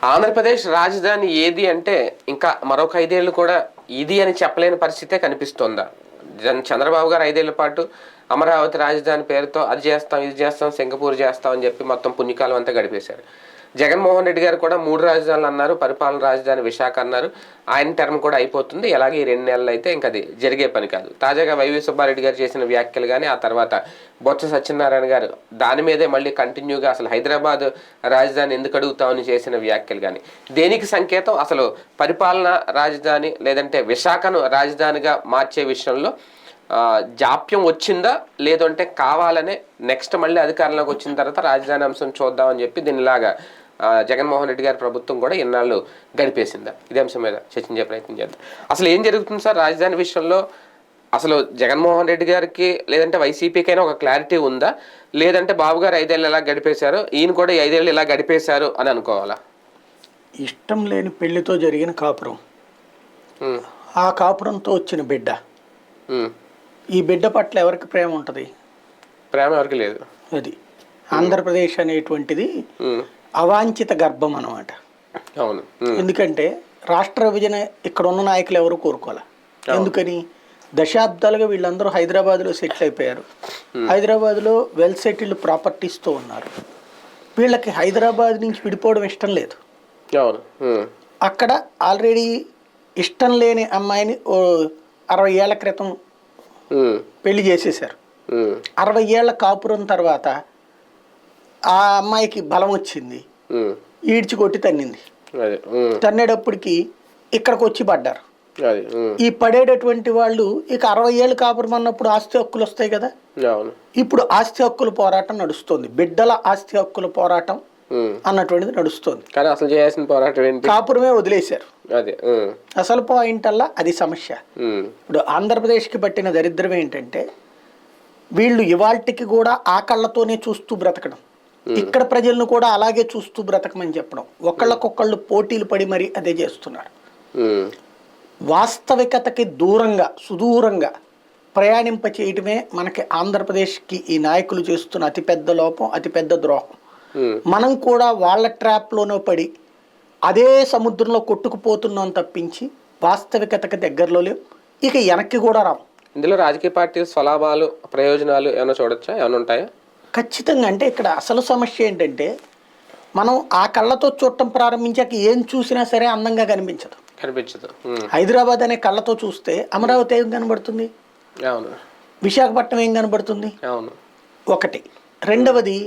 ఆంధ్రప్రదేశ్ రాజధాని ఏది అంటే ఇంకా మరొక 5 ఏళ్ళు కూడా ఇది అని చెప్పలేని పరిస్థితే కనిపిస్తోందా? చంద్రబాబు గారు 5 ఏళ్ల పాటు అమరావతి రాజధాని పేరుతో అది చేస్తాం ఇది చేస్తాం సింగపూర్ చేస్తాం అని చెప్పి మొత్తం పుణ్యకాలం అంతా గడిపేశారు. జగన్మోహన్ రెడ్డి గారు కూడా 3 రాజధానులు అన్నారు, పరిపాలన రాజధాని విశాఖ అన్నారు. ఆయన టర్మ్ కూడా అయిపోతుంది. ఎలాగే ఈ 2 నెలలు అయితే ఇంకా అది జరిగే పని కాదు. తాజాగా వైవి సుబ్బారెడ్డి గారు చేసిన వ్యాఖ్యలు కానీ, ఆ తర్వాత బొత్స సత్యనారాయణ గారు దాని మీదే మళ్ళీ కంటిన్యూగా అసలు హైదరాబాద్ రాజధాని ఎందుకు అడుగుతామని చేసిన వ్యాఖ్యలు కానీ దేనికి సంకేతం? అసలు పరిపాలన రాజధాని లేదంటే విశాఖను రాజధానిగా మార్చే విషయంలో జాప్యం వచ్చిందా, లేదంటే కావాలనే నెక్స్ట్ మళ్ళీ అధికారంలోకి వచ్చిన తర్వాత రాజధాని అంశం చూద్దామని చెప్పి దీనిలాగా జగన్మోహన్ రెడ్డి గారి ప్రభుత్వం కూడా ఇన్నాళ్ళు గడిపేసిందా? ఇదే అంశం మీద చర్చించే ప్రయత్నం చేద్దాం. అసలు ఏం జరుగుతుంది సార్ రాజధాని విషయంలో? అసలు జగన్మోహన్ రెడ్డి గారికి లేదంటే వైసీపీకైనా ఒక క్లారిటీ ఉందా, లేదంటే బాబు గారు 5 ఏళ్ళు ఎలా గడిపేశారు, ఈయన కూడా 5 ఏళ్ళు ఇలా గడిపేశారు అని అనుకోవాలా? ఇష్టం లేని పెళ్లితో జరిగిన కాపురం, ఆ కాపురంతో వచ్చిన బిడ్డ, ఈ బిడ్డ పట్ల ఎవరికి ప్రేమ ఉంటుంది? ప్రేమ ఎవరికి లేదు. అది ఆంధ్రప్రదేశ్ అనేటువంటిది అవాంఛిత గర్భం అన్నమాట. అవును. ఎందుకంటే రాష్ట్ర విభజన ఇక్కడ ఉన్న నాయకులు ఎవరు కోరుకోలే. ఎందుకని? దశాబ్దాలుగా వీళ్ళందరూ హైదరాబాద్లో సెటిల్ అయిపోయారు. హైదరాబాద్లో వెల్ సెటిల్డ్ ప్రాపర్టీస్తో ఉన్నారు. వీళ్ళకి హైదరాబాద్ నుంచి విడిపోవడం ఇష్టం లేదు. అవును. అక్కడ ఆల్రెడీ ఇష్టం లేని అమ్మాయిని 60 ఏళ్ల క్రితం పెళ్లి చేసేసారు. 60 ఏళ్ల కాపురం తర్వాత ఆ అమ్మాయికి బలం వచ్చింది, ఈడ్చి కొట్టి తన్నింది. తన్నేటప్పటికి ఇక్కడికి వచ్చి పడ్డారు. ఈ పడేటటువంటి వాళ్ళు ఇక 60 ఏళ్ళు కాపురం అన్నప్పుడు ఆస్తి హక్కులు వస్తాయి కదా. ఇప్పుడు ఆస్తి హక్కుల పోరాటం నడుస్తుంది, బిడ్డల ఆస్తి హక్కుల పోరాటం అన్నటువంటిది నడుస్తుంది. కానీ అసలు చేయాల్సిన పోరాటం ఏంటి? కాపురమే వదిలేశారు. అసలు పాయింట్ అల్లా అది సమస్య. ఇప్పుడు ఆంధ్రప్రదేశ్కి పట్టిన దరిద్రం ఏంటంటే వీళ్ళు ఇవాళకి కూడా ఆ కళ్ళతోనే చూస్తూ బ్రతకడం, ఇక్కడ ప్రజలను కూడా అలాగే చూస్తూ బ్రతకమని చెప్పడం, ఒకళ్ళకొకళ్ళు పోటీలు పడి మరీ అదే చేస్తున్నారు. వాస్తవికతకి దూరంగా సుదూరంగా ప్రయాణింప చేయటమే మనకి ఆంధ్రప్రదేశ్కి ఈ నాయకులు చేస్తున్న అతిపెద్ద లోపం, అతిపెద్ద ద్రోహం. మనం కూడా వాళ్ళ ట్రాప్లోనో పడి అదే సముద్రంలో కొట్టుకుపోతున్నాం తప్పించి వాస్తవికతకి దగ్గరలో లేవు, ఇక వెనక్కి కూడా రాము. ఇందులో రాజకీయ పార్టీల స్వలాభాలు ప్రయోజనాలు ఏమైనా చూడొచ్చా, ఏమైనా ఉంటాయా? ఖచ్చితంగా. అంటే ఇక్కడ అసలు సమస్య ఏంటంటే మనం ఆ కళ్ళతో చూడటం ప్రారంభించాక ఏం చూసినా సరే అందంగా కనిపించదు. హైదరాబాద్ అనే కళ్ళతో చూస్తే అమరావతి ఏం కనబడుతుంది, విశాఖపట్నం ఏం కనబడుతుంది? ఒకటి. రెండవది,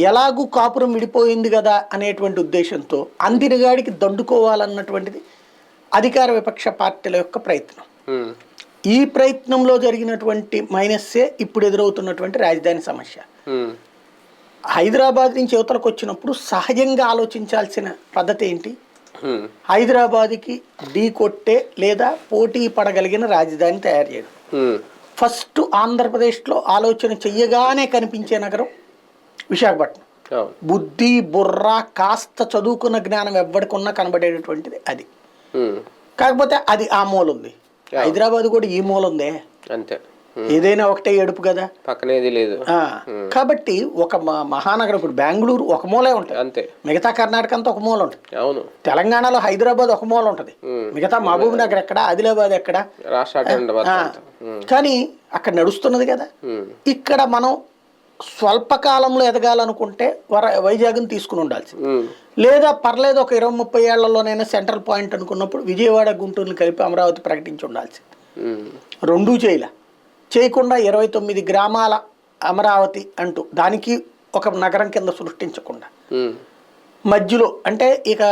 ఎలాగూ కాపురం విడిపోయింది కదా అనేటువంటి ఉద్దేశంతో అందినగాడికి దండుకోవాలన్నటువంటిది అధికార విపక్ష పార్టీల యొక్క ప్రయత్నం. ఈ ప్రయత్నంలో జరిగినటువంటి మైనస్సే ఇప్పుడు ఎదురవుతున్నటువంటి రాజధాని సమస్య. హైదరాబాద్ నుంచి యువతలకు వచ్చినప్పుడు సహజంగా ఆలోచించాల్సిన పద్ధతి ఏంటి? హైదరాబాద్కి ఢీ కొట్టే లేదా పోటీ పడగలిగిన రాజధాని తయారు చేయడం. ఫస్ట్ ఆంధ్రప్రదేశ్లో ఆలోచన చెయ్యగానే కనిపించే నగరం విశాఖపట్నం. బుద్ధి బుర్ర కాస్త చదువుకున్న జ్ఞానం ఎవ్వడికున్నా కనబడేటటువంటిది అది. కాకపోతే అది ఆ మూల ఉంది, హైదరాబాద్ కూడా ఈ మూల ఉందే, అంతే. ఏదైనా ఒకటే ఏడుపు కదా, పక్కనేది లేదు. కాబట్టి ఒక మహానగరం ఇప్పుడు బెంగళూరు ఒక మూలే ఉంటుంది, అంతే. మిగతా కర్ణాటక అంతా ఒక మూల ఉంటుంది. అవును. తెలంగాణలో హైదరాబాద్ ఒక మూల ఉంటుంది, మిగతా మహబూబ్ నగర్ ఎక్కడ, ఆదిలాబాద్ ఎక్కడ, కానీ అక్కడ నడుస్తున్నది కదా. ఇక్కడ మనం స్వల్పకాలంలో ఎదగాలనుకుంటే వైజాగ్ని తీసుకుని ఉండాల్సి, లేదా పర్లేదు ఒక 20-30 ఏళ్లలోనైనా సెంట్రల్ పాయింట్ అనుకున్నప్పుడు విజయవాడ గుంటూరుని కలిపి అమరావతి ప్రకటించి ఉండాల్సి. రెండూ చేయకుండా 29 గ్రామాల అమరావతి అంటూ దానికి ఒక నగరం కింద సృష్టించకుండా మధ్యలో, అంటే ఇక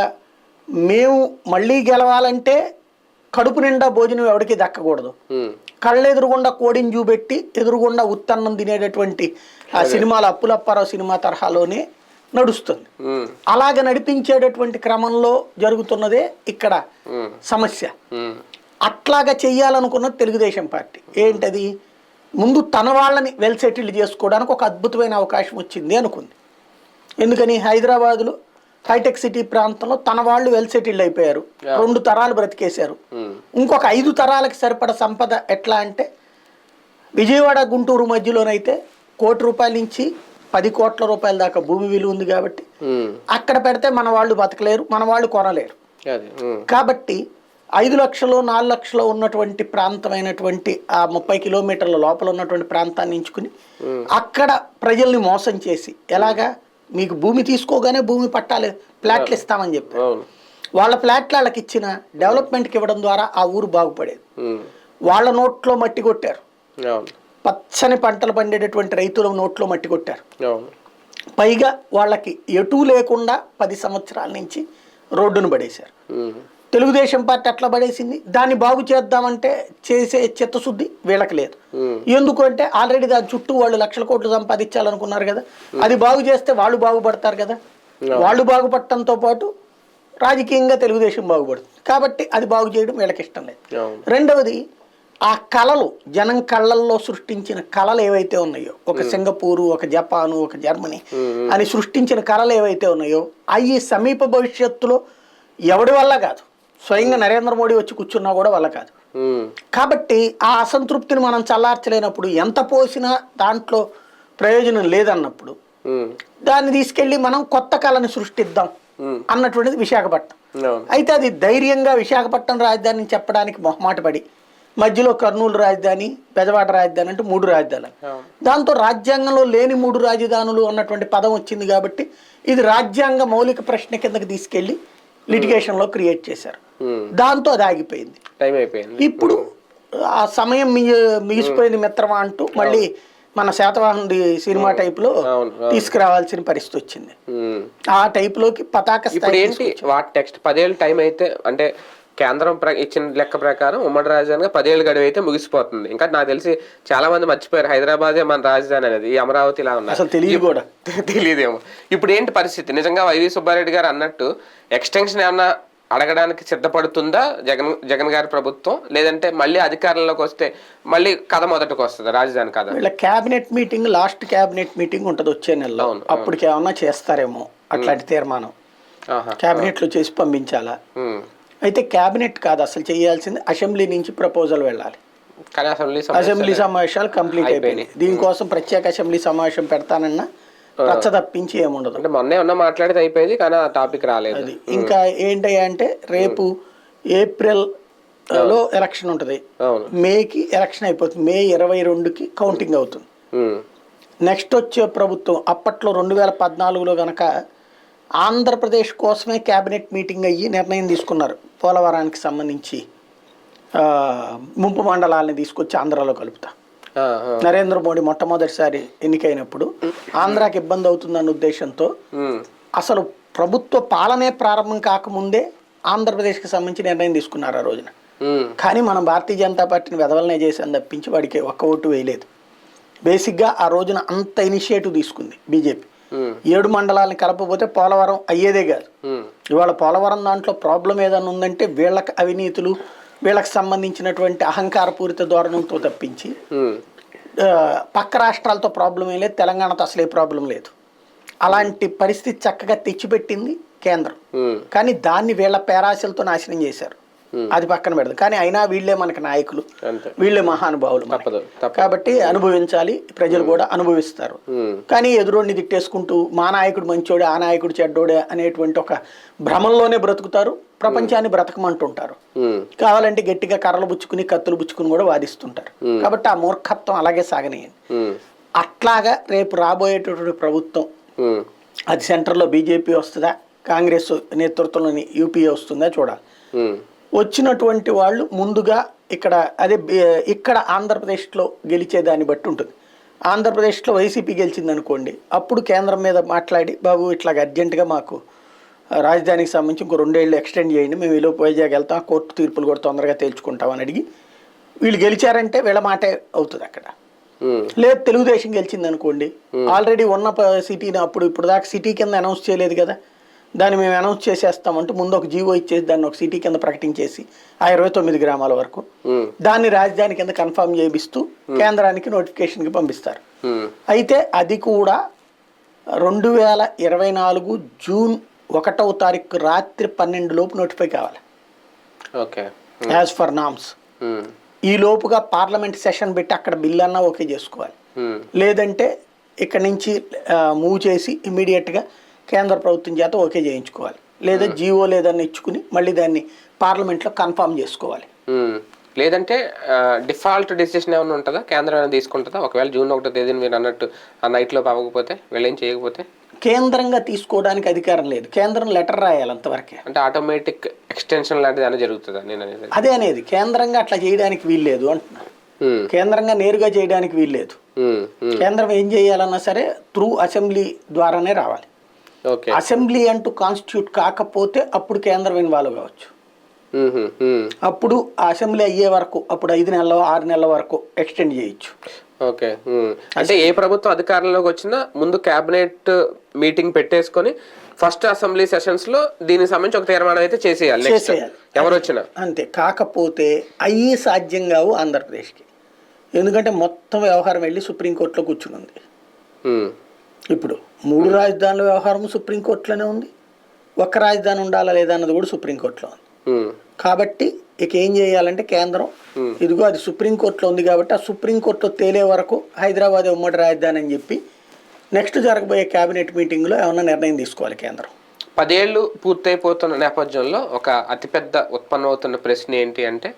మేము మళ్ళీ గెలవాలంటే కడుపు నిండా భోజనం ఎవరికి దక్కకూడదు, కళ్ళు ఎదురుగుండా కోడిని చూపెట్టి ఎదురుగుండా ఉత్తన్నం తినేటటువంటి ఆ సినిమాలు అప్పులప్పారావు సినిమా తరహాలోనే నడుస్తుంది. అలాగ నడిపించేటటువంటి క్రమంలో జరుగుతున్నదే ఇక్కడ సమస్య. అట్లాగా చెయ్యాలనుకున్నది తెలుగుదేశం పార్టీ. ఏంటది? ముందు తన వాళ్ళని వెల్ సెటిల్డ్ చేసుకోవడానికి ఒక అద్భుతమైన అవకాశం వచ్చింది అనుకుంది. ఎందుకని? హైదరాబాద్లో హైటెక్ సిటీ ప్రాంతంలో తన వాళ్ళు వెల్ సెటిల్డ్ అయిపోయారు, 2 తరాలు బ్రతికేశారు. ఇంకొక 5 తరాలకు సరిపడ సంపద ఎట్లా అంటే విజయవాడ గుంటూరు మధ్యలోనైతే ₹1 కోటి నుంచి 10 కోట్ల రూపాయల దాకా భూమి విలువ ఉంది కాబట్టి అక్కడ పెడితే మన వాళ్ళు బతకలేరు, మన వాళ్ళు కొనలేరు. కాబట్టి 5 లక్షలు 4 లక్షలు ఉన్నటువంటి ప్రాంతమైనటువంటి ఆ 30 కిలోమీటర్ల లోపల ఉన్నటువంటి ప్రాంతాన్ని ఎంచుకుని అక్కడ ప్రజల్ని మోసం చేసి, ఎలాగా మీకు భూమి తీసుకోగానే భూమి పట్టాలి ఫ్లాట్లు ఇస్తామని చెప్పి వాళ్ళ ఫ్లాట్లు వాళ్ళకి ఇచ్చిన డెవలప్మెంట్కి ఇవ్వడం ద్వారా ఆ ఊరు బాగుపడేది. వాళ్ళ నోట్లో మట్టి కొట్టారు, పచ్చని పంటలు పండేటటువంటి రైతుల నోట్లో మట్టి కొట్టారు. పైగా వాళ్ళకి ఎటూ లేకుండా 10 సంవత్సరాల నుంచి రోడ్డును పడేశారు. తెలుగుదేశం పార్టీ అట్లా పడేసింది. దాన్ని బాగు చేద్దామంటే చేసే చిత్తశుద్ధి వీళ్ళకి లేదు. ఎందుకు అంటే ఆల్రెడీ దాని చుట్టూ వాళ్ళు లక్షల కోట్లు సంపాదించాలనుకున్నారు కదా, అది బాగు చేస్తే వాళ్ళు బాగుపడతారు కదా. వాళ్ళు బాగుపడటంతో పాటు రాజకీయంగా తెలుగుదేశం బాగుపడుతుంది కాబట్టి అది బాగు చేయడం వీళ్ళకి ఇష్టం లేదు. రెండవది, ఆ కళలు జనం కళ్ళల్లో సృష్టించిన కళలు ఏవైతే ఉన్నాయో, ఒక సింగపూరు, ఒక జపాను, ఒక జర్మనీ అని సృష్టించిన కళలు ఏవైతే ఉన్నాయో అవి సమీప భవిష్యత్తులో ఎవడి వల్ల కాదు, స్వయంగా నరేంద్ర మోడీ వచ్చి కూర్చున్నా కూడా వల్ల కాదు. కాబట్టి ఆ అసంతృప్తిని మనం చల్లార్చలేనప్పుడు, ఎంత పోసినా దాంట్లో ప్రయోజనం లేదన్నప్పుడు దాన్ని తీసుకెళ్లి మనం కొత్త కళని సృష్టిద్దాం అన్నటువంటిది విశాఖపట్నం. అయితే అది ధైర్యంగా విశాఖపట్నం రాజధానిని చెప్పడానికి మొహమాట పడి మధ్యలో కర్నూలు రాజధాని, బెజవాడ రాజధాని అంటే 3 రాజధానులు. దాంతో రాజ్యాంగంలో లేని 3 రాజధానులు అన్నటువంటి పదం వచ్చింది కాబట్టి ఇది రాజ్యాంగ మౌలిక ప్రశ్న కిందకి తీసుకెళ్లి లిటిగేషన్ లో క్రియేట్ చేశారు. దాంతో అది ఆగిపోయింది. ఇప్పుడు ఆ సమయం మిగిసిపోయింది మిత్రమా అంటూ మళ్ళీ మన శాతవాహనుడి సినిమా టైప్ లో తీసుకురావాల్సిన పరిస్థితి వచ్చింది. ఆ టైప్ లోకి పతాక స్థాయి ఏంటి వాటి నెక్స్ట్ 10 ఏళ్ళు టైం అయితే, అంటే కేంద్రం ఇచ్చిన లెక్క ప్రకారం ఉమ్మడి రాజధానిగా 10 ఏళ్ళు గడువు అయితే ముగిసిపోతుంది. ఇంకా నాకు తెలిసి చాలా మంది మర్చిపోయారు హైదరాబాదే మన రాజధాని అనేది. ఈ అమరావతి ఇలా ఉన్నారు, అసలు తెలియదు కూడా తెలియదేమో. ఇప్పుడు ఏంటి పరిస్థితి? నిజంగా వైవి సుబ్బారెడ్డి గారు అన్నట్టు ఎక్స్టెన్షన్ ఏమన్నా అడగడానికి సిద్ధపడుతుందా జగన్ గారి ప్రభుత్వం, లేదంటే మళ్ళీ అధికారంలోకి వస్తే మళ్ళీ కథ మొదటికి వస్తుంది రాజధాని కథ? వీళ్ళ cabinet meeting, last cabinet meeting ఉంటుంది వచ్చే నెలలో, అప్పటికి ఏమన్నా చేస్తారేమో అట్లాంటి తీర్మానం క్యాబినెట్ లో చేసి పంపించాలా. అయితే క్యాబినెట్ కాదు అసలు చేయాల్సింది, అసెంబ్లీ నుంచి ప్రపోజల్ వెళ్ళాలి. కానీ అసెంబ్లీ సమావేశాలు కంప్లీట్ అయిపోయినాయి. దీనికోసం ప్రత్యేక అసెంబ్లీ సమావేశం పెడతానన్నా రచ్చ తప్పించి ఏముండదు. అంటే మొన్నే ఉన్న మాట్లాడితే అయిపోయింది కానీ ఆ టాపిక్ రాలేదు. అది ఇంకా ఏంటి అంటే రేపు ఏప్రిల్ లో ఎలక్షన్ ఉంటుంది, మేకి ఎలక్షన్ అయిపోతుంది, మే 22కి కౌంటింగ్ అవుతుంది. నెక్స్ట్ వచ్చే ప్రభుత్వం అప్పట్లో 2014లో గనక ఆంధ్రప్రదేశ్ కోసమే క్యాబినెట్ మీటింగ్ అయ్యి నిర్ణయం తీసుకున్నారు. పోలవరానికి సంబంధించి ముంపు మండలాలని తీసుకొచ్చి ఆంధ్రాలో కలుపుతా. నరేంద్ర మోడీ మొట్టమొదటిసారి ఎన్నికైనప్పుడు ఆంధ్రాకి ఇబ్బంది అవుతుందన్న ఉద్దేశంతో అసలు ప్రభుత్వ పాలనే ప్రారంభం కాకముందే ఆంధ్రప్రదేశ్కి సంబంధించి నిర్ణయం తీసుకున్నారు ఆ రోజున. కానీ మనం భారతీయ జనతా పార్టీని వెదవలనే చేసాను తప్పించి వాడికి ఒక్క ఓటు వేయలేదు. బేసిక్గా ఆ రోజున అంత ఇనిషియేటివ్ తీసుకుంది బీజేపీ. 7 మండలాలను కలపకపోతే పోలవరం అయ్యేదే కాదు. ఇవాళ పోలవరం దాంట్లో ప్రాబ్లం ఏదైనా ఉందంటే వీళ్ళకి అవినీతులు, వీళ్ళకి సంబంధించినటువంటి అహంకారపూరిత ధోరణులతో తప్పించి పక్క రాష్ట్రాలతో ప్రాబ్లం ఏం లేదు, తెలంగాణతో అసలే ప్రాబ్లం లేదు. అలాంటి పరిస్థితి చక్కగా తెచ్చిపెట్టింది కేంద్రం. కానీ దాన్ని వీళ్ళ పేరాశలతో నాశనం చేశారు. అది పక్కన పెడదు. కానీ అయినా వీళ్ళే మనకి నాయకులు, వీళ్ళే మహానుభావులు కాబట్టి అనుభవించాలి, ప్రజలు కూడా అనుభవిస్తారు. కానీ ఎదురోడిని తిట్టేసుకుంటూ మా నాయకుడు మంచోడే, ఆ నాయకుడు చెడ్డోడే అనేటువంటి ఒక భ్రమంలోనే బ్రతుకుతారు. ప్రపంచాన్ని బ్రతకమంటుంటారు. కావాలంటే గట్టిగా కర్రలు పుచ్చుకుని కత్తులు పుచ్చుకుని కూడా వాదిస్తుంటారు. కాబట్టి ఆ మూర్ఖత్వం అలాగే సాగనీయండి. అట్లాగా రేపు రాబోయేటటువంటి ప్రభుత్వం అది సెంటర్లో బీజేపీ వస్తుందా, కాంగ్రెస్ నేతృత్వంలోని యూపీఏ వస్తుందా చూడాలి. వచ్చినటువంటి వాళ్ళు ముందుగా ఇక్కడ ఆంధ్రప్రదేశ్లో గెలిచేదాన్ని బట్టి ఉంటుంది. ఆంధ్రప్రదేశ్లో వైసీపీ గెలిచింది అనుకోండి, అప్పుడు కేంద్రం మీద మాట్లాడి బాబు ఇట్లాగ అర్జెంటుగా మాకు రాజధానికి సంబంధించి ఇంకో 2 ఏళ్ళు ఎక్స్టెండ్ చేయండి, మేము ఈలోపు వైజాగ్ వెళ్తాం, కోర్టు తీర్పులు కూడా తొందరగా తేల్చుకుంటామని అడిగి వీళ్ళు గెలిచారంటే వీళ్ళ మాటే అవుతుంది అక్కడ. లేదు తెలుగుదేశం గెలిచింది అనుకోండి, ఆల్రెడీ ఉన్న సిటీని అప్పుడు ఇప్పుడు దాకా సిటీ కింద అనౌన్స్ చేయలేదు కదా, దాన్ని మేము అనౌన్స్ చేసేస్తామంటూ ముందు ఒక జీవో ఇచ్చేసి దాన్ని ఒక సిటీ కింద ప్రకటించేసి ఆ 29 గ్రామాల వరకు దాన్ని రాజధాని కింద కన్ఫర్మ్ చేపిస్తూ కేంద్రానికి నోటిఫికేషన్కి పంపిస్తారు. అయితే అది కూడా 2024 జూన్ 1వ తారీఖు రాత్రి 12 లోపు నోటిఫై కావాలి యాజ్ ఫర్ నామ్స్. ఈ లోపుగా పార్లమెంట్ సెషన్ పెట్టి అక్కడ బిల్ అన్నా ఓకే చేసుకోవాలి. లేదంటే ఇక్కడి నుంచి మూవ్ చేసి ఇమీడియట్గా కేంద్ర ప్రభుత్వం చేత ఓకే చేయించుకోవాలి, లేదా జీవో లేదని ఇచ్చుకుని మళ్ళీ దాన్ని పార్లమెంట్లో కన్ఫర్మ్ చేసుకోవాలి. లేదంటే డిఫాల్ట్ డెసిషన్ ఏమైనా ఉంటుందా, కేంద్రం ఏమైనా తీసుకుంటుందా? ఒకవేళ జూన్ 1వ తేదీని మీరు అన్నట్టు ఆ నైట్లో అవ్వకపోతే, వీళ్ళేం చేయకపోతే? కేంద్రంగా తీసుకోవడానికి అధికారం లేదు, కేంద్రం లెటర్ రాయాలి అంతవరకే. అంటే ఆటోమేటిక్ ఎక్స్టెన్షన్ లాంటిది అని జరుగుతుందా? నేను అనేది అదే అనేది, కేంద్రంగా అట్లా చేయడానికి వీల్లేదు అంటున్నా. కేంద్రంగా నేరుగా చేయడానికి వీల్లేదు. కేంద్రం ఏం చేయాలన్నా సరే త్రూ అసెంబ్లీ ద్వారానే రావాలి. అసెంబ్లీ అంటూ కాన్స్టిట్యూట్ కాకపోతే అప్పుడు కేంద్రం ఇన్వాల్వ్ కావచ్చు. అప్పుడు అసెంబ్లీ అయ్యే వరకు, అప్పుడు 5 నెలలు 6 నెలల వరకు ఎక్స్టెండ్ చేయొచ్చు. ఓకే. అంటే ఏ ప్రభుత్వం అధికారంలోకి వచ్చినా ముందు కేబినెట్ మీటింగ్ పెట్టేసుకొని ఫస్ట్ అసెంబ్లీ సెషన్స్ లో దీనికి సంబంధించి ఒక తీర్మానం అయితే చేసేయాలి ఎవరు వచ్చినా. అంతే. కాకపోతే అయ్యి సాధ్యం కావు ఆంధ్రప్రదేశ్కి, ఎందుకంటే మొత్తం వ్యవహారం వెళ్ళి సుప్రీంకోర్టులో కూర్చుని ఉంది. ఇప్పుడు 3 రాజధానుల వ్యవహారం సుప్రీంకోర్టులోనే ఉంది, ఒక్క రాజధాని ఉండాలా లేదా అన్నది కూడా సుప్రీంకోర్టులో ఉంది. కాబట్టి ఇక ఏం చేయాలంటే కేంద్రం, ఇదిగో అది సుప్రీంకోర్టులో ఉంది కాబట్టి ఆ సుప్రీంకోర్టులో తేలే వరకు హైదరాబాద్ ఉమ్మడి రాజధాని అని చెప్పి నెక్స్ట్ జరగబోయే కేబినెట్ మీటింగ్లో ఏమన్నా నిర్ణయం తీసుకోవాలి కేంద్రం. 10 ఏళ్ళు పూర్తయిపోతున్న నేపథ్యంలో ఒక అతిపెద్ద ఉత్పన్నమవుతున్న ప్రశ్న ఏంటి అంటే,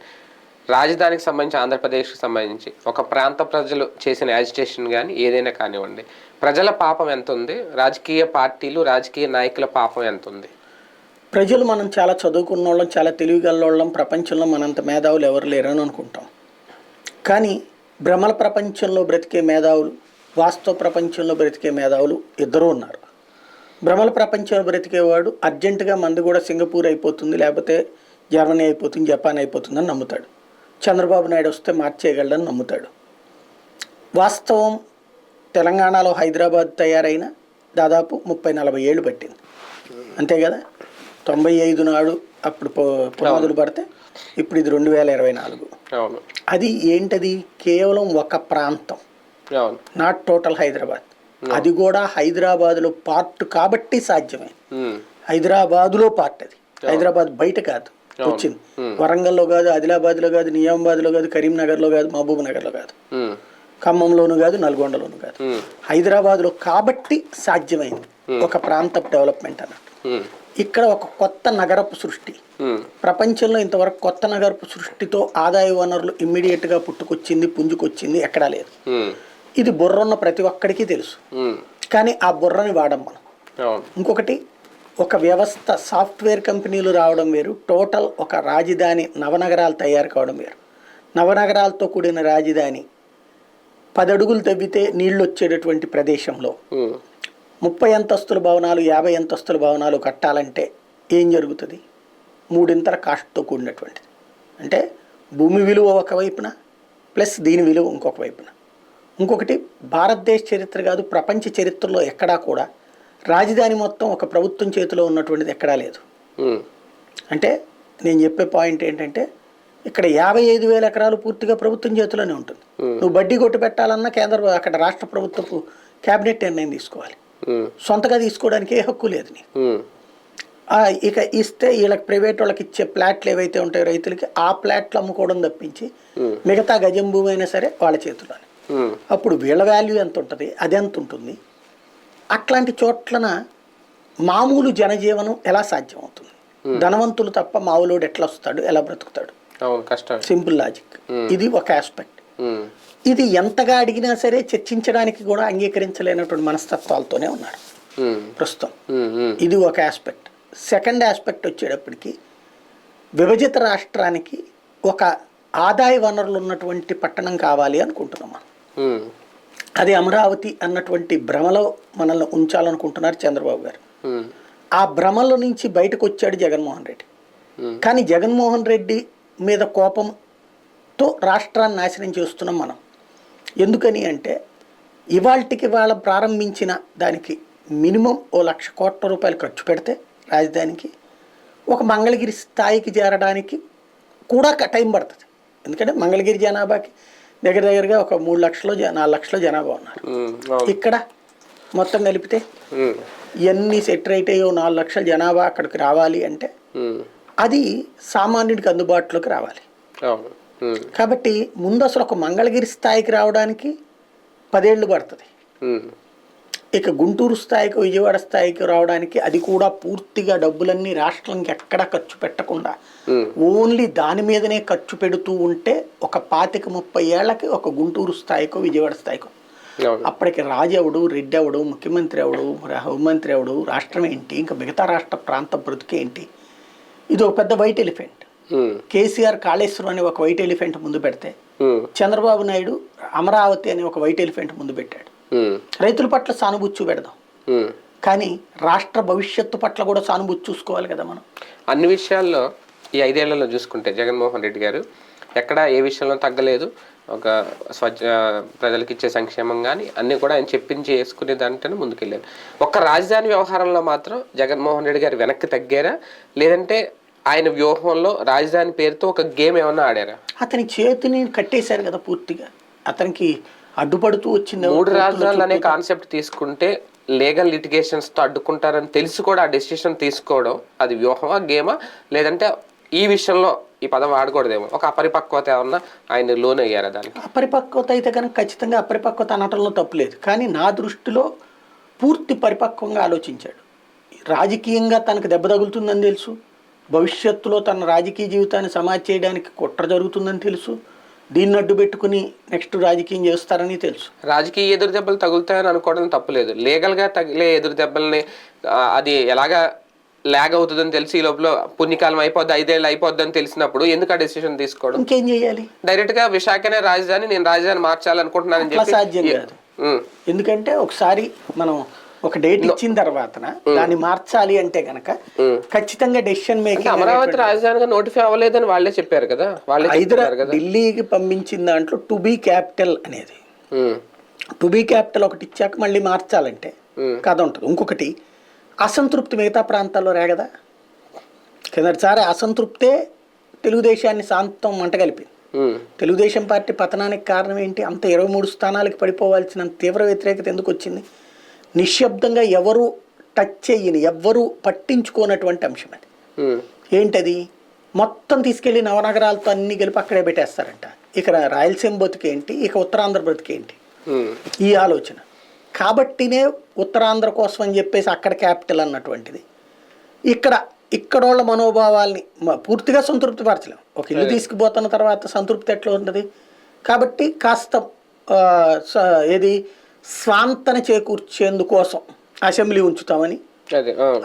రాజధానికి సంబంధించి ఆంధ్రప్రదేశ్కి సంబంధించి ఒక ప్రాంత ప్రజలు చేసిన యాజిటేషన్ కానీ ఏదైనా కానివ్వండి, ప్రజల పాపం ఎంత ఉంది, రాజకీయ పార్టీలు రాజకీయ నాయకుల పాపం ఎంత ఉంది? ప్రజలు మనం చాలా చదువుకున్న వాళ్ళం, చాలా తెలివిగల ప్రపంచంలో మనంత మేధావులు ఎవరు లేరని అనుకుంటాం. కానీ భ్రమల ప్రపంచంలో బ్రతికే మేధావులు, వాస్తవ ప్రపంచంలో బ్రతికే మేధావులు ఇద్దరూ ఉన్నారు. భ్రమల ప్రపంచంలో బ్రతికేవాడు అర్జెంటుగా మంది కూడా సింగపూర్ అయిపోతుంది, లేకపోతే జర్మనీ అయిపోతుంది, జపాన్ అయిపోతుందని నమ్ముతాడు. చంద్రబాబు నాయుడు వస్తే మార్చేయగలడని నమ్ముతాడు. వాస్తవం తెలంగాణలో హైదరాబాద్ తయారైన దాదాపు 30-40 ఏళ్ళు పట్టింది, అంతే కదా. 95 నాడు అప్పుడు పునాదులు పడితే ఇప్పుడు ఇది 2024. అది ఏంటది? కేవలం ఒక ప్రాంతం, నాట్ టోటల్ హైదరాబాద్. అది కూడా హైదరాబాద్లో పార్ట్ కాబట్టి సాధ్యమే. హైదరాబాద్లో పార్ట్, అది హైదరాబాద్ బయట కాదు వచ్చింది. వరంగల్లో కాదు, ఆదిలాబాద్లో కాదు, నిజామాబాద్లో కాదు, కరీంనగర్లో కాదు, మహబూబ్ నగర్లో కాదు, ఖమ్మంలోను కాదు, నల్గొండలోను కాదు, హైదరాబాద్లో కాబట్టి సాధ్యమైంది ఒక ప్రాంత డెవలప్మెంట్ అన్నట్టు. ఇక్కడ ఒక కొత్త నగరపు సృష్టి, ప్రపంచంలో ఇంతవరకు కొత్త నగరపు సృష్టితో ఆదాయ వనరులు ఇమ్మీడియట్గా పుట్టుకొచ్చింది, పుంజుకొచ్చింది ఎక్కడా లేదు. ఇది బుర్ర ఉన్న ప్రతి ఒక్కడికి తెలుసు, కానీ ఆ బుర్రని వాడం మనం. ఇంకొకటి, ఒక వ్యవస్థ, సాఫ్ట్వేర్ కంపెనీలు రావడం వేరు, టోటల్ ఒక రాజధాని నవనగరాలు తయారు కావడం వేరు. నవనగరాలతో కూడిన రాజధాని 10 అడుగులు తవ్వితే నీళ్లు వచ్చేటటువంటి ప్రదేశంలో 30 అంతస్తుల భవనాలు, 50 అంతస్తుల భవనాలు కట్టాలంటే ఏం జరుగుతుంది? 3 కాస్ట్తో కూడినటువంటిది. అంటే భూమి విలువ ఒకవైపున ప్లస్ దీని విలువ ఇంకొక వైపున. ఇంకొకటి, భారతదేశ చరిత్ర కాదు ప్రపంచ చరిత్రలో ఎక్కడా కూడా రాజధాని మొత్తం ఒక ప్రభుత్వం చేతిలో ఉన్నటువంటిది ఎక్కడా లేదు. అంటే నేను చెప్పే పాయింట్ ఏంటంటే, ఇక్కడ 55,000 ఎకరాలు పూర్తిగా ప్రభుత్వం చేతిలోనే ఉంటుంది. నువ్వు బడ్డీ కొట్టు పెట్టాలన్నా అక్కడ రాష్ట్ర ప్రభుత్వపు క్యాబినెట్ నిర్ణయం తీసుకోవాలి, సొంతగా తీసుకోవడానికి ఏ హక్కు లేదు నీకు. ఇక ఇస్తే వీళ్ళకి ప్రైవేట్ వాళ్ళకి ఇచ్చే ప్లాట్లు ఏవైతే ఉంటాయో రైతులకి, ఆ ప్లాట్లు అమ్ముకోవడం తప్పించి మిగతా గజం భూమి అయినా సరే వాళ్ళ చేతుల్లోనే. అప్పుడు వీళ్ళ వాల్యూ ఎంత ఉంటుంది, అది ఎంత ఉంటుంది? అట్లాంటి చోట్లన మామూలు జనజీవనం ఎలా సాధ్యం అవుతుంది? ధనవంతులు తప్ప మామూలుడు ఎట్లా వస్తాడు, ఎలా బ్రతుకుతాడు? Simple logic. ఇది ఒక ఆస్పెక్ట్. ఇది ఎంతగా అడిగినా సరే చర్చించడానికి కూడా అంగీకరించలేనటువంటి మనస్తత్వాలతోనే ఉన్నారు ప్రస్తుతం. ఇది ఒక ఆస్పెక్ట్. సెకండ్ ఆస్పెక్ట్ వచ్చేటప్పటికి, విభజిత రాష్ట్రానికి ఒక ఆదాయ వనరులు ఉన్నటువంటి పట్టణం కావాలి అనుకుంటున్నాం మనం. అది అమరావతి అన్నటువంటి భ్రమలో మనల్ని ఉంచాలనుకుంటున్నారు చంద్రబాబు గారు. ఆ భ్రమలో నుంచి బయటకు వచ్చాడు జగన్మోహన్ రెడ్డి. కానీ జగన్మోహన్ రెడ్డి మీద కోపంతో రాష్ట్రాన్ని నాశనం చేస్తున్నాం మనం. ఎందుకని అంటే, ఇవాళకి వాళ్ళ ప్రారంభించిన దానికి మినిమం 1,00,000 కోట్ల రూపాయలు ఖర్చు పెడితే రాజధానికి ఒక మంగళగిరి స్థాయికి చేరడానికి కూడా టైం పడుతుంది. ఎందుకంటే మంగళగిరి జనాభాకి దగ్గరగా ఒక 3 లక్షలు 4 లక్షల జనాభా ఉన్నారు. ఇక్కడ మొత్తం కలిపితే ఎన్ని సెటరైట్ అయ్యో 4 లక్షల జనాభా అక్కడికి రావాలి అంటే అది సామాన్యుడికి అందుబాటులోకి రావాలి. కాబట్టి ముందు అసలు ఒక మంగళగిరి స్థాయికి రావడానికి 10 ఏళ్ళు పడుతుంది. ఇక గుంటూరు స్థాయికి విజయవాడ స్థాయికి రావడానికి అది కూడా పూర్తిగా డబ్బులన్నీ రాష్ట్రానికి ఎక్కడా ఖర్చు పెట్టకుండా ఓన్లీ దాని మీదనే ఖర్చు పెడుతూ ఉంటే ఒక 25-30 ఏళ్లకి ఒక గుంటూరు స్థాయికో విజయవాడ స్థాయికో. అప్పటికి రాజు ఎవడు, రెడ్డి ఎవడు, ముఖ్యమంత్రి ఎవడు, హోంమంత్రి ఎవడు, రాష్ట్రం ఏంటి, ఇంకా మిగతా రాష్ట్ర ప్రాంత బ్రతుకేంటి, ఇది ఒక పెద్ద వైట్ ఎలిఫెంట్. కేసీఆర్ కాళేశ్వరం అనే ఒక వైట్ ఎలిఫెంట్ ముందు పెడితే చంద్రబాబు నాయుడు అమరావతి అనే ఒక వైట్ ఎలిఫెంట్ ముందు పెట్టాడు. రైతుల పట్ల సానుభూతి చూపెడదాం, కానీ రాష్ట్ర భవిష్యత్తు పట్ల కూడా సానుభూతి చూసుకోవాలి కదా మనం. అన్ని విషయాల్లో ఈ 5 ఏళ్లలో చూసుకుంటే జగన్మోహన్ రెడ్డి గారు ఎక్కడ ఏ విషయంలో తగ్గలేదు. ఒక ప్రజలకు ఇచ్చే సంక్షేమం కానీ అన్నీ కూడా ఆయన చెప్పించి చేసుకునే దాంట్లోనే ముందుకెళ్ళారు. ఒక్క రాజధాని వ్యవహారంలో మాత్రం జగన్మోహన్ రెడ్డి గారు వెనక్కి తగ్గారా, లేదంటే ఆయన వ్యూహంలో రాజధాని పేరుతో ఒక గేమ్ ఏమన్నా ఆడారా? అతని చేతిని కట్టేశారు కదా పూర్తిగా, అతనికి అడ్డుపడుతూ వచ్చింది. 3 రాజధానులు అనే కాన్సెప్ట్ తీసుకుంటే లీగల్ లిటిగేషన్స్ తో అడ్డుకుంటారని తెలిసి కూడా ఆ డెసిషన్ తీసుకోవడం అది వ్యూహమా, గేమా, లేదంటే ఈ విషయంలో ఈ పదం వాడకూడదేమో ఒక అపరిపక్వత ఏమన్నా ఆయన లోన్ అయ్యారా దానికి? అపరిపక్వత అయితే కనుక ఖచ్చితంగా అపరిపక్వత అనటంలో తప్పులేదు, కానీ నా దృష్టిలో పూర్తి పరిపక్వంగా ఆలోచించాడు. రాజకీయంగా తనకు దెబ్బ తగులుతుందని తెలుసు, భవిష్యత్తులో తన రాజకీయ జీవితాన్ని సమాధి చేయడానికి కుట్ర జరుగుతుందని తెలుసు, దీన్ని అడ్డు పెట్టుకుని నెక్స్ట్ రాజకీయం చేస్తారని తెలుసు. రాజకీయ ఎదురు దెబ్బలు తగులుతాయని అనుకోవడం తప్పులేదు, లీగల్గా తగిలే ఎదురు దెబ్బల్ని అది ఎలాగా ల్యాగ్ అవుతుందని తెలిసి ఈ లోపల పుణ్యకాలం అయిపోద్ది, 5 ఏళ్ళు అయిపోద్ది అని తెలిసినప్పుడు ఎందుకు ఆ డెసిషన్ తీసుకోవడం? ఇంకేం చేయాలి? డైరెక్ట్ గా విశాఖనే రాజధాని, నేను రాజధాని మార్చాలనుకుంటున్నానని చెప్పి సాధ్యం కాదు. ఎందుకంటే ఒకసారి మనం ఒక డేట్ ఇచ్చిన తర్వాత దాన్ని మార్చాలి అంటే గనక ఖచ్చితంగా డెసిషన్ మేకింగ్. అమరావతి రాజధానిగా నోటిఫై అవ్వలేదని వాళ్ళే చెప్పారు కదా, వాళ్ళే ఢిల్లీకి పంపించిన దాంట్లో టు బీ క్యాపిటల్ అనేది, టు బీ క్యాపిటల్ ఒకటి ఇచ్చాక మళ్ళీ మార్చాలంటే కథ ఉంటుంది. ఇంకొకటి అసంతృప్తి మిగతా ప్రాంతాల్లో రేగదా, కిందటిసారి అసంతృప్తే తెలుగుదేశాన్ని శాంతం మంటగలిపింది. తెలుగుదేశం పార్టీ పతనానికి కారణం ఏంటి? అంత 23 స్థానాలకు పడిపోవాల్సిన తీవ్ర వ్యతిరేకత ఎందుకు వచ్చింది? నిశ్శబ్దంగా ఎవరు టచ్ చేయని, ఎవ్వరూ పట్టించుకోనటువంటి అంశం అది. ఏంటది? మొత్తం తీసుకెళ్లి నవనగరాలతో అన్ని గెలిపి అక్కడే పెట్టేస్తారంట. ఇక్కడ రాయలసీమ బతికేంటి, ఇక ఉత్తరాంధ్ర బతికేంటి, ఈ ఆలోచన. కాబట్టినే ఉత్తరాంధ్ర కోసం అని చెప్పేసి అక్కడ క్యాపిటల్ అన్నటువంటిది. ఇక్కడోళ్ళ మనోభావాల్ని పూర్తిగా సంతృప్తిపరచలేం. ఒక ఇల్లు తీసుకుపోతున్న తర్వాత సంతృప్తి ఎట్లా ఉంటుంది? కాబట్టి కాస్త ఏది స్వాంతన చేకూర్చేందుకోసం అసెంబ్లీ ఉంచుతామని,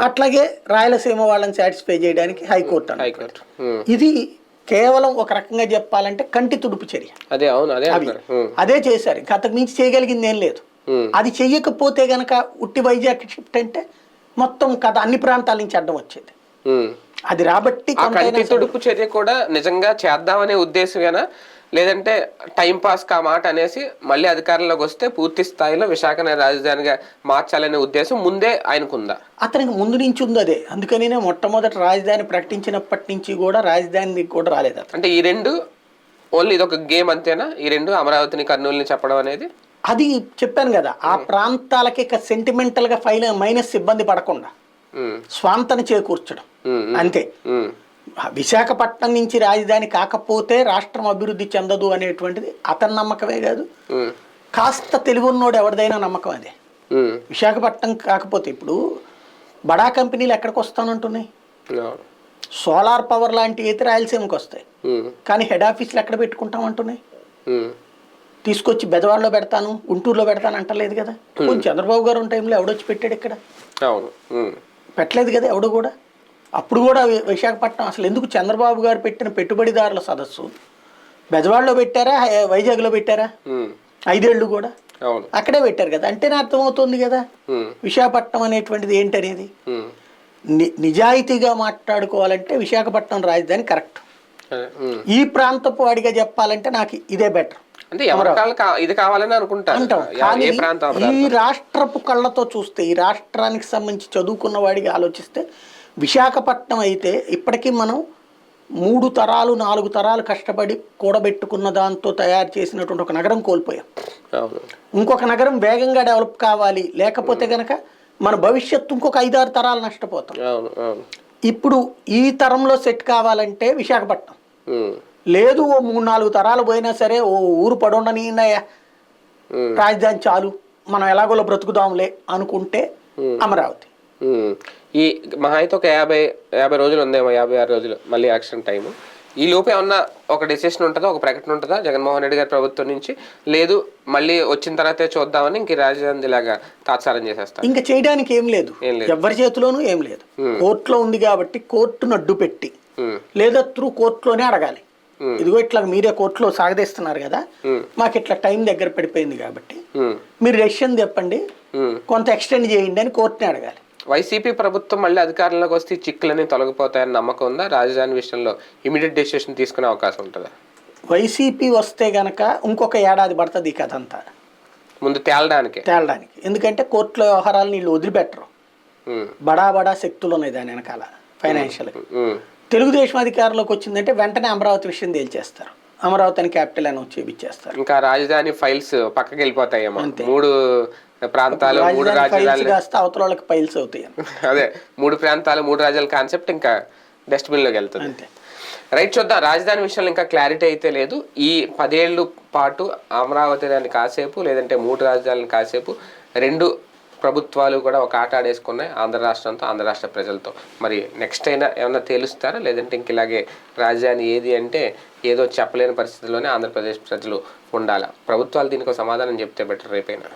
అట్లాగే రాయలసీమ వాళ్ళని సాటిస్ఫై చేయడానికి హైకోర్టు అన్నమాట. ఇది కేవలం ఒక రకంగా చెప్పాలంటే కంటి తుడుపు చర్య. అదే చేశారు, ఇంకా అంతకు మించి చేయగలిగింది ఏం లేదు. అది చెయ్యకపోతే గనక ఉట్టి వైజాగ్ షిఫ్ట్ అంటే మొత్తం కథ అన్ని ప్రాంతాల నుంచి అడ్డం వచ్చేది. అది రాబట్టి కంటి తుడుపు చర్య కూడా నిజంగా చేద్దామనే ఉద్దేశమేనా, లేదంటే టైం పాస్ కా మాట అనేసి మళ్ళీ అధికారంలోకి వస్తే పూర్తి స్థాయిలో విశాఖనే రాజధానిగా మార్చాలనే ఉద్దేశం ముందే ఆయనకుందా? అతనికి ముందు నుంచి ఉంది అదే. అందుకనే మొట్టమొదటి రాజధాని ప్రకటించినప్పటి నుంచి కూడా రాజధాని కూడా రాలేదు. అంటే ఈ రెండు ఓన్లీ ఇదొక గేమ్ అంతేనా? ఈ రెండు అమరావతిని కర్నూలుని చెప్పడం అనేది అది చెప్పాను కదా, ఆ ప్రాంతాలకి ఇక సెంటిమెంటల్ గా మైనస్ ఇబ్బంది పడకుండా స్వాంతని చేకూర్చడం అంతే. విశాఖపట్నం నుంచి రాజధాని కాకపోతే రాష్ట్రం అభివృద్ధి చెందదు అనేటువంటిది అతని నమ్మకమే కాదు, కాస్త తెలివున్నోడు ఎవరిదైనా నమ్మకం అదే. విశాఖపట్నం కాకపోతే ఇప్పుడు బడా కంపెనీలు ఎక్కడికి వస్తానంటున్నాయి? సోలార్ పవర్ లాంటి అయితే రాయలసీమకి వస్తాయి, కానీ హెడ్ ఆఫీసులు ఎక్కడ పెట్టుకుంటామంటున్నాయి? తీసుకొచ్చి బెదవాడలో పెడతాను, గుంటూరులో పెడతాను అంటలేదు కదా. కొంచెం చంద్రబాబు గారు ఉన్న టైంలో ఎవడొచ్చి పెట్టాడు ఇక్కడ? పెట్టలేదు కదా ఎవడు కూడా. అప్పుడు కూడా విశాఖపట్నం అసలు ఎందుకు చంద్రబాబు గారు పెట్టిన పెట్టుబడిదారుల సదస్సు బెజవాడలో పెట్టారా, వైజాగ్లో పెట్టారా? 5 ఏళ్ళు కూడా అక్కడే పెట్టారు కదా. అంటేనే అర్థమవుతుంది కదా విశాఖపట్నం అనేటువంటిది ఏంటనేది. నిజాయితీగా మాట్లాడుకోవాలంటే విశాఖపట్నం రాజధాని కరెక్ట్. ఈ ప్రాంతపు వాడిగా చెప్పాలంటే నాకు ఇదే బెటర్ ఇది కావాలని అనుకుంటాను. ఈ రాష్ట్రపు కళ్ళతో చూస్తే, ఈ రాష్ట్రానికి సంబంధించి చదువుకున్న వాడికి ఆలోచిస్తే విశాఖపట్నం అయితే ఇప్పటికీ మనం 3 తరాలు 4 తరాలు కష్టపడి కూడబెట్టుకున్న దాంతో తయారు చేసినటువంటి ఒక నగరం కోల్పోయాం. ఇంకొక నగరం వేగంగా డెవలప్ కావాలి, లేకపోతే గనక మన భవిష్యత్తు ఇంకొక 5-6 తరాలు నష్టపోతాం. ఇప్పుడు ఈ తరంలో సెట్ కావాలంటే విశాఖపట్నం లేదు, ఓ 3-4 తరాలు పోయినా సరే ఓ ఊరు పడుండనియ్యా రాజధాని చాలు మనం ఎలాగోలో బ్రతుకుదాంలే అనుకుంటే అమరావతి. ఈ మహా అయితే ఒక 50 రోజులు ఉందేమో, 56 రోజులు మళ్ళీ ఎలక్షన్ టైము. ఈ లోపు ఏమన్నా ఒక డెసిషన్ ఉంటుందా, ఒక ప్రకటన ఉంటుందా జగన్మోహన్ రెడ్డి గారి ప్రభుత్వం నుంచి? లేదు మళ్ళీ వచ్చిన తర్వాతే చూద్దామని ఇంక రాజధాని ఇలాగా తాత్సారం చేసేస్తారు? ఇంకా చేయడానికి ఏం లేదు, ఎవరి చేతిలోనూ ఏం లేదు. కోర్టులో ఉంది కాబట్టి కోర్టును అడ్డు పెట్టి లేదా త్రూ కోర్టులోనే అడగాలి. ఇదిగో ఇట్లా మీరే కోర్టులో సాగదీస్తున్నారు కదా, మాకు ఇట్లా టైం దగ్గర పడిపోయింది కాబట్టి మీరు డెసిషన్ చెప్పండి, కొంత ఎక్స్టెండ్ చేయండి అని కోర్టుని అడగాలి. వైసీపీ ప్రభుత్వం మళ్ళీ అధికారంలోకి వస్తే చిక్కులన్నీ తొలగిపోతాయని నమ్మకం ఉందా? రాజధాని విషయంలో ఇమీడియట్ డెసిషన్ తీసుకునే అవకాశం ఉంటుందా? వైసీపీ వస్తే గనక ఇంకొక ఏడాది పడుతుంది ఈ కథ అంతా ముందు తేలడానికి. ఎందుకంటే కోర్టులో వ్యవహారాలను వీళ్ళు వదిలిపెట్టరు. బడా శక్తులు ఉన్నాయి దాని వెనకాల ఫైనాన్షియల్. తెలుగుదేశం అధికారంలోకి వచ్చిందంటే వెంటనే అమరావతి విషయం తేల్చేస్తారు, అమరావతి అని క్యాపిటల్ అనౌన్స్ చేయించేస్తారు. ఇంకా రాజధాని ఫైల్స్ పక్కకి వెళ్ళిపోతాయేమో. 3 ప్రాంతాలు 3 రాజ్యాలు అవతల వాళ్ళకి ఫైల్స్ అవుతాయి. అదే 3 ప్రాంతాలు 3 రాజ్యాల కాన్సెప్ట్ ఇంకా డస్ట్బిన్ లోకి వెళ్తుంది. రైట్, చూద్దాం. రాజధాని విషయంలో ఇంకా క్లారిటీ అయితే లేదు. ఈ 10 ఏళ్ళు పాటు అమరావతి దాన్ని కాసేపు, లేదంటే 3 రాజధానులను కాసేపు 2 ప్రభుత్వాలు కూడా ఒక ఆట ఆడేసుకున్నాయి ఆంధ్ర రాష్ట్రంతో, ఆంధ్ర రాష్ట్ర ప్రజలతో. మరి నెక్స్ట్ అయినా ఏమన్నా తేలుస్తారా, లేదంటే ఇంక ఇలాగే రాజధాని ఏది అంటే ఏదో చెప్పలేని పరిస్థితుల్లోనే ఆంధ్రప్రదేశ్ ప్రజలు ఉండాలా? ప్రభుత్వాలు దీనికి సమాధానం చెప్తే బెటర్ రేపైనా.